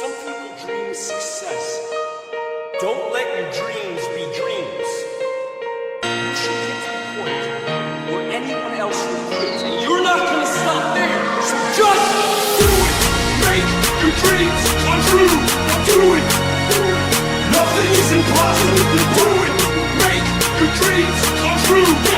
Some people dream success. Don't let your dreams be dreams. You should get to the point where anyone else will quit, and you're not gonna stop there. So just do it. Make your dreams come true. Do it. Nothing is impossible. Do it. Make your dreams come true.